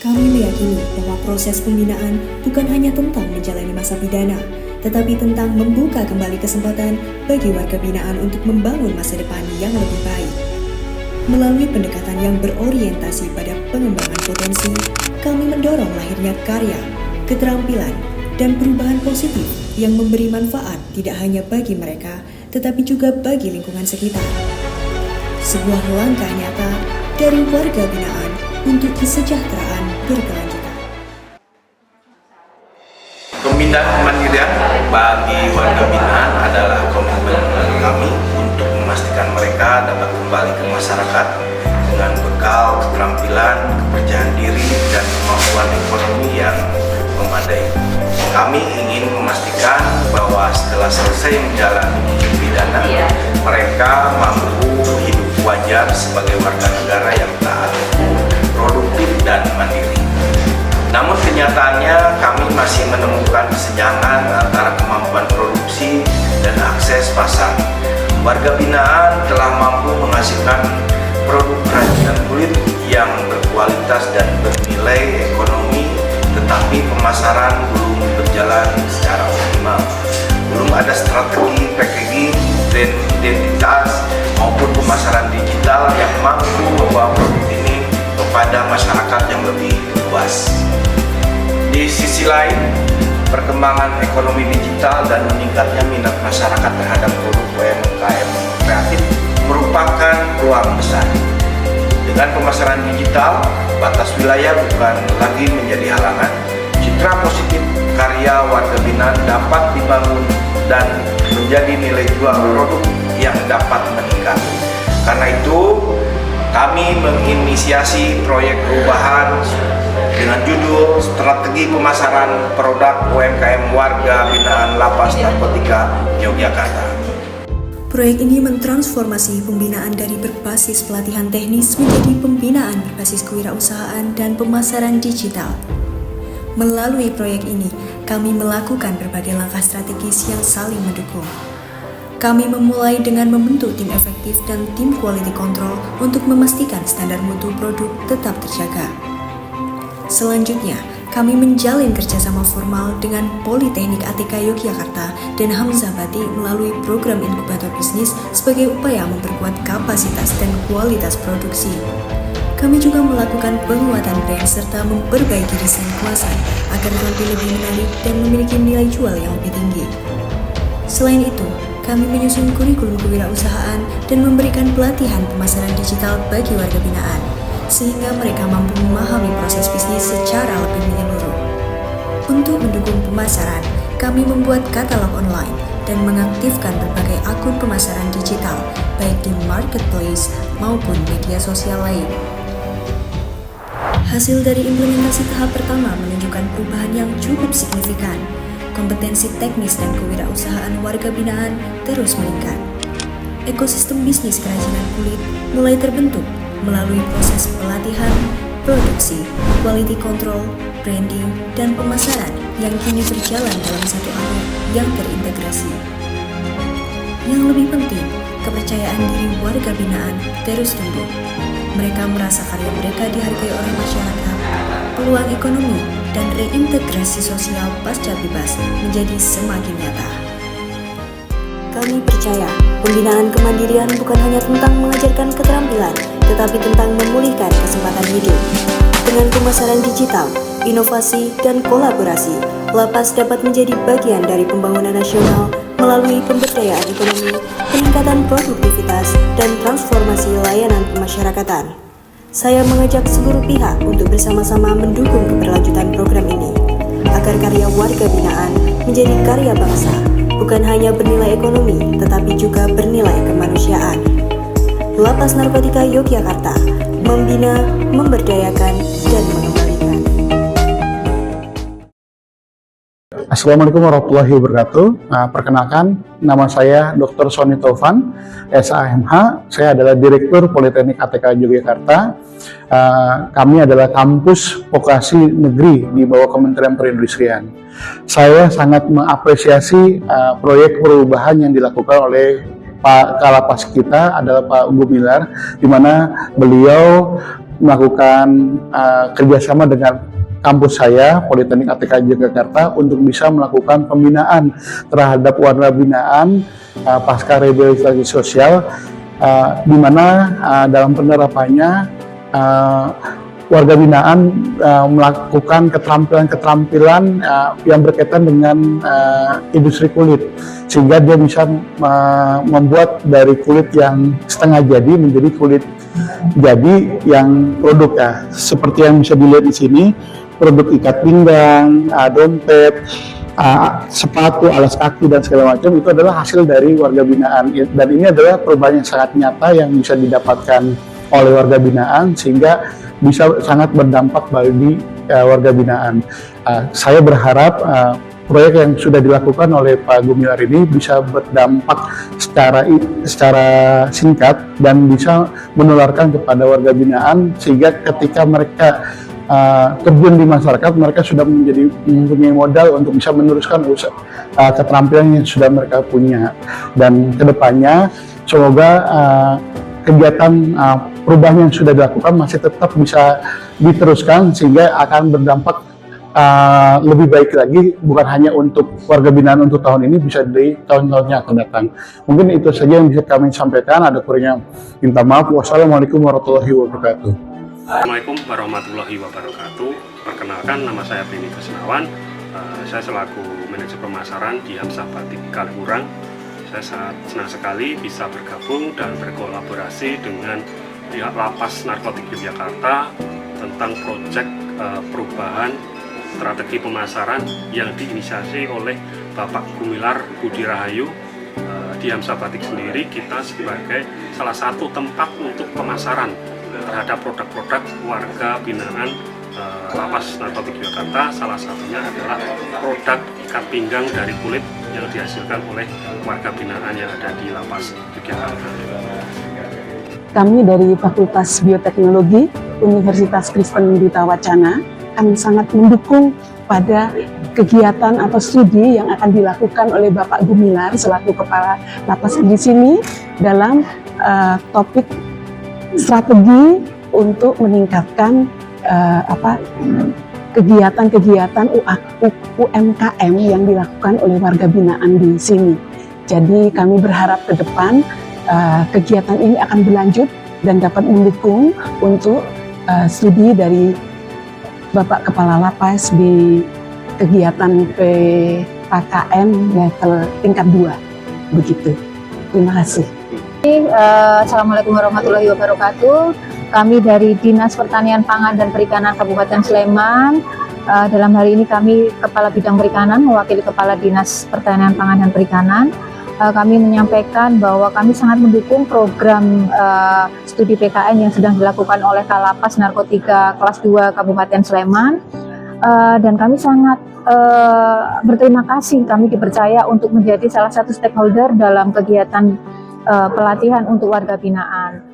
Kami meyakini bahwa proses pembinaan bukan hanya tentang menjalani masa pidana, tetapi tentang membuka kembali kesempatan bagi warga binaan untuk membangun masa depan yang lebih baik. Melalui pendekatan yang berorientasi pada pengembangan potensi, kami mendorong lahirnya karya, keterampilan, dan perubahan positif yang memberi manfaat tidak hanya bagi mereka, tetapi juga bagi lingkungan sekitar. Sebuah langkah nyata dari warga binaan untuk kesejahteraan berkelanjutan. Pemindahan kemandirian bagi warga binaan adalah komitmen kami untuk memastikan mereka dapat kembali ke masyarakat dengan bekal keterampilan, kepercayaan diri, dan kemampuan ekonomi yang memadai. Kami ingin memastikan bahwa setelah selesai menjalani pidana, mereka mampu hidup wajar sebagai warga negara yang taat, produktif, dan mandiri. Namun kenyataannya kami masih menemukan kesenjangan antara kemampuan produksi dan akses pasar. Warga binaan telah mampu menghasilkan produk kerajinan kulit yang berkualitas dan bernilai ekonomi, tetapi pemasaran belum berjalan secara optimal. Belum ada strategi packaging dan identitas maupun pemasaran digital yang mampu membawa produk ini kepada masyarakat yang lebih luas. Di sisi lain, perkembangan ekonomi digital dan meningkatnya minat masyarakat terhadap produk UMKM kreatif merupakan peluang besar. Dengan pemasaran digital, batas wilayah bukan lagi menjadi halangan. Citra positif karya warga binaan dapat dibangun dan menjadi nilai jual produk yang dapat meningkat. Karena itu, kami menginisiasi proyek perubahan dengan judul Strategi Pemasaran Produk UMKM Warga Binaan Lapas Narkotika Yogyakarta. Proyek ini mentransformasi pembinaan dari berbasis pelatihan teknis menjadi pembinaan berbasis kewirausahaan dan pemasaran digital. Melalui proyek ini, kami melakukan berbagai langkah strategis yang saling mendukung. Kami memulai dengan membentuk tim efektif dan tim quality control untuk memastikan standar mutu produk tetap terjaga. Selanjutnya, kami menjalin kerjasama formal dengan Politeknik ATK Yogyakarta dan Hamzah Bati melalui program inkubator bisnis sebagai upaya memperkuat kapasitas dan kualitas produksi. Kami juga melakukan penguatan brand serta memperbaiki desain kemasan agar tampil lebih menarik dan memiliki nilai jual yang lebih tinggi. Selain itu, kami menyusun kurikulum kewirausahaan dan memberikan pelatihan pemasaran digital bagi warga binaan, sehingga mereka mampu memahami proses bisnis secara lebih menyeluruh. Untuk mendukung pemasaran, kami membuat katalog online dan mengaktifkan berbagai akun pemasaran digital, baik di marketplace maupun media sosial lain. Hasil dari implementasi tahap pertama menunjukkan perubahan yang cukup signifikan. Kompetensi teknis dan kewirausahaan warga binaan terus meningkat. Ekosistem bisnis kerajinan kulit mulai terbentuk melalui proses pelatihan, produksi, quality control, branding, dan pemasaran yang kini berjalan dalam satu arah yang terintegrasi. Yang lebih penting, kepercayaan diri warga binaan terus tumbuh. Mereka merasa karya mereka dihargai oleh masyarakat, peluang ekonomi, dan reintegrasi sosial pasca bebas menjadi semakin nyata. Kami percaya, pembinaan kemandirian bukan hanya tentang mengajarkan keterampilan, tetapi tentang memulihkan kesempatan hidup. Dengan pemasaran digital, inovasi, dan kolaborasi, Lapas dapat menjadi bagian dari pembangunan nasional melalui pemberdayaan ekonomi, peningkatan produktivitas, dan transformasi layanan kemasyarakatan. Saya mengajak seluruh pihak untuk bersama-sama mendukung keberlanjutan program ini, agar karya warga binaan menjadi karya bangsa, bukan hanya bernilai ekonomi, tetapi juga bernilai kemanusiaan. Lapas Narkotika Yogyakarta, membina, memberdayakan, dan mengembalikan. Assalamualaikum warahmatullahi wabarakatuh. Perkenalkan, nama saya Dr. Sony Taufan, SAMH. Saya adalah Direktur Politeknik ATK Yogyakarta. Kami adalah kampus vokasi negeri di bawah Kementerian Perindustrian. Saya sangat mengapresiasi proyek perubahan yang dilakukan oleh Pak Kalapas kita adalah Pak Gumilar, di mana beliau melakukan kerjasama dengan kampus saya, Politeknik ATK Yogyakarta, untuk bisa melakukan pembinaan terhadap warga binaan pasca rehabilitasi sosial, di mana dalam penerapannya warga binaan melakukan keterampilan-keterampilan yang berkaitan dengan industri kulit, sehingga dia bisa membuat dari kulit yang setengah jadi menjadi kulit jadi yang produk, ya, seperti yang bisa dilihat di sini, produk ikat pinggang, dompet, sepatu, alas kaki, dan segala macam itu adalah hasil dari warga binaan. Dan ini adalah perubahan yang sangat nyata yang bisa didapatkan oleh warga binaan, sehingga bisa sangat berdampak bagi warga binaan. Saya berharap proyek yang sudah dilakukan oleh Pak Gumilar ini bisa berdampak secara singkat dan bisa menularkan kepada warga binaan, sehingga ketika mereka terjun di masyarakat, mereka sudah mempunyai modal untuk bisa meneruskan keterampilan yang sudah mereka punya. Dan kedepannya semoga kegiatan perubahan yang sudah dilakukan masih tetap bisa diteruskan, sehingga akan berdampak lebih baik lagi, bukan hanya untuk warga binaan untuk tahun ini, bisa di tahun-tahun yang akan datang. Mungkin itu saja yang bisa kami sampaikan. Ada kurangnya minta maaf. Wassalamualaikum warahmatullahi wabarakatuh. Assalamualaikum warahmatullahi wabarakatuh. Perkenalkan, nama saya Beni Kusnawan. Saya selaku manajer pemasaran di Hamzah Batik Kaliurang. Saya sangat senang sekali bisa bergabung dan berkolaborasi dengan pihak Lapas Narkotik Yogyakarta tentang proyek perubahan strategi pemasaran yang diinisiasi oleh Bapak Gumilar Budi Rahayu. Di Hamzah Batik sendiri, kita sebagai salah satu tempat untuk pemasaran terhadap produk-produk warga binaan Lapas Narkotik Yogyakarta. Salah satunya adalah produk ikat pinggang dari kulit yang dihasilkan oleh warga binaan yang ada di Lapas Yogyakarta. Kami dari Fakultas Bioteknologi Universitas Kristen Duta Wacana, kami sangat mendukung pada kegiatan atau studi yang akan dilakukan oleh Bapak Gumilar selaku Kepala Lapas di sini dalam topik strategi untuk meningkatkan kegiatan-kegiatan UMKM yang dilakukan oleh warga binaan di sini. Jadi kami berharap ke depan kegiatan ini akan berlanjut dan dapat mendukung untuk studi dari Bapak Kepala Lapas di kegiatan PKN level tingkat 2. Begitu. Terima kasih. Assalamualaikum warahmatullahi wabarakatuh. Kami dari Dinas Pertanian Pangan dan Perikanan Kabupaten Sleman. Dalam hari ini kami Kepala Bidang Perikanan mewakili Kepala Dinas Pertanian Pangan dan Perikanan. Kami menyampaikan bahwa kami sangat mendukung program studi PKN yang sedang dilakukan oleh Kalapas Narkotika kelas 2 Kabupaten Sleman, dan kami sangat berterima kasih kami dipercaya untuk menjadi salah satu stakeholder dalam kegiatan pelatihan untuk warga binaan.